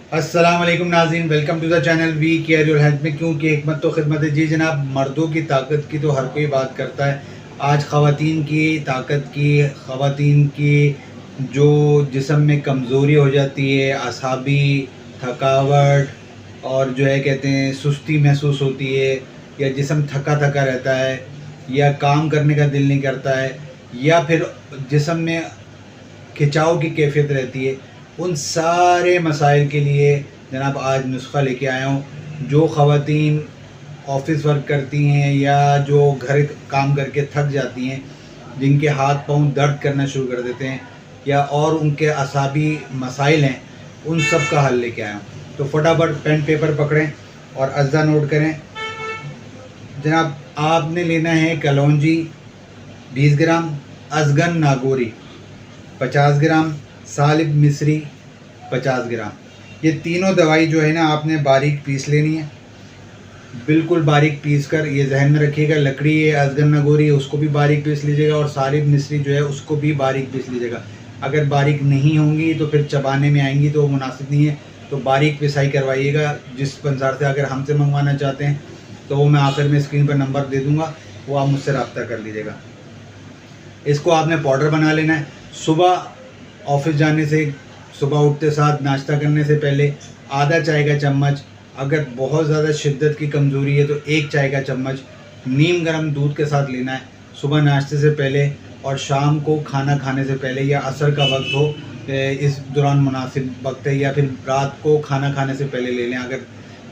अस्सलाम वालेकुम नाज़रीन, welcome to the channel we care your health में क्योंकि हिकमत तो खिदमत है। जी जनाब, मर्दों की ताकत की तो हर कोई बात करता है। आज ख़वातीन की ताकत की, ख़वातीन की जो जिस्म में कमज़ोरी हो जाती है, असाबी थकावट और जो है कहते हैं सुस्ती महसूस होती है, या जिस्म थका थका रहता है, या काम करने का दिल नहीं करता है, या फिर जिस्म में खिंचाव की कैफियत रहती है, उन सारे मसाइल के लिए जनाब आज नुस्खा लेके आया हूँ। जो ख़वातीन ऑफिस वर्क करती हैं या जो घर काम करके थक जाती हैं, जिनके हाथ पाँव दर्द करना शुरू कर देते हैं, या और उनके असाबी मसाइल हैं, उन सब का हल लेके आया हूँ। तो फटाफट पेन पेपर पकड़ें और अज़्ज़ा नोट करें। जनाब, आपने लेना है कलौंजी 20 ग्राम, अज़गन नागौरी 50 ग्राम, सालिब मिस्री 50 ग्राम। ये तीनों दवाई जो है ना आपने बारीक पीस लेनी है, बिल्कुल बारीक पीस कर। ये जहन में रखिएगा, लकड़ी है अज़गन नागौरी है उसको भी बारीक पीस लीजिएगा, और सालिब मिस्री जो है उसको भी बारीक पीस लीजिएगा। अगर बारीक नहीं होंगी तो फिर चबाने में आएंगी तो वो मुनासिब नहीं है, तो बारीक पिसाई करवाइएगा। जिस पंसार से अगर हमसे मंगवाना चाहते हैं तो वो मैं आखिर में स्क्रीन पर नंबर दे दूँगा, वो आप मुझसे रब्ता कर लीजिएगा। इसको आपने पाउडर बना लेना है। सुबह ऑफिस जाने से, सुबह उठते साथ नाश्ता करने से पहले आधा चाय का चम्मच, अगर बहुत ज़्यादा शिद्दत की कमज़ोरी है तो 1 चाय का चम्मच नीम गर्म दूध के साथ लेना है सुबह नाश्ते से पहले, और शाम को खाना खाने से पहले या असर का वक्त हो इस दौरान मुनासिब वक्त है, या फिर रात को खाना खाने से पहले ले लें अगर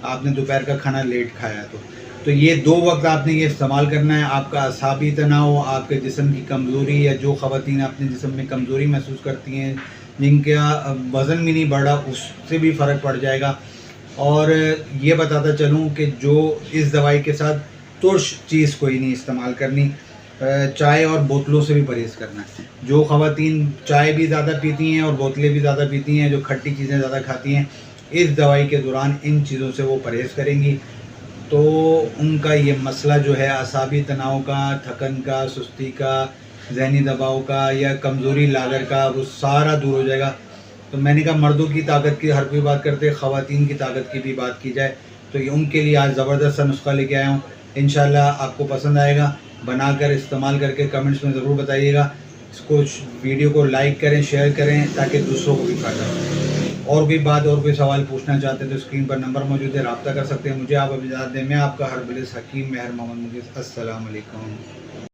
आपने दोपहर का खाना लेट खाया है तो ये 2 वक्त आपने ये इस्तेमाल करना है। आपका असाबी तनाव, आपके जिस्म की कमज़ोरी, या जो ख़वातीन अपने जिस्म में कमज़ोरी महसूस करती हैं, जिनका वज़न भी नहीं बढ़ा, उससे भी फ़र्क पड़ जाएगा। और ये बताता चलूँ कि जो इस दवाई के साथ तुर्श चीज़ कोई नहीं इस्तेमाल करनी, चाय और बोतलों से भी परहेज़ करना है। जो ख़वातीन चाय भी ज़्यादा पीती हैं और बोतलें भी ज़्यादा पीती हैं, जो खट्टी चीज़ें ज़्यादा खाती हैं, इस दवाई के दौरान इन चीज़ों से वो परहेज़ करेंगी तो उनका ये मसला जो है असाबी तनाव का, थकन का, सुस्ती का, ज़हनी दबाव का या कमज़ोरी लागर का, वो सारा दूर हो जाएगा। तो मैंने कहा मर्दों की ताकत की हर कोई बात करते, ख़वातीन की ताकत की भी बात की जाए, तो ये उनके लिए आज ज़बरदस्त सा नुस्खा लेके आया हूँ। इंशाल्लाह आपको पसंद आएगा। बनाकर इस्तेमाल करके कमेंट्स में ज़रूर बताइएगा। इसको वीडियो को लाइक करें, शेयर करें ताकि दूसरों को भी फ़ायदा हो। और कोई बात और कोई सवाल पूछना चाहते हैं तो स्क्रीन पर नंबर मौजूद है, रब्ता कर सकते हैं। मुझे आप इजाज़त दें। मैं आपका हर्बलिस्ट हकीम मेहर मोहम्मद मुगीस। अस्सलाम वालेकुम।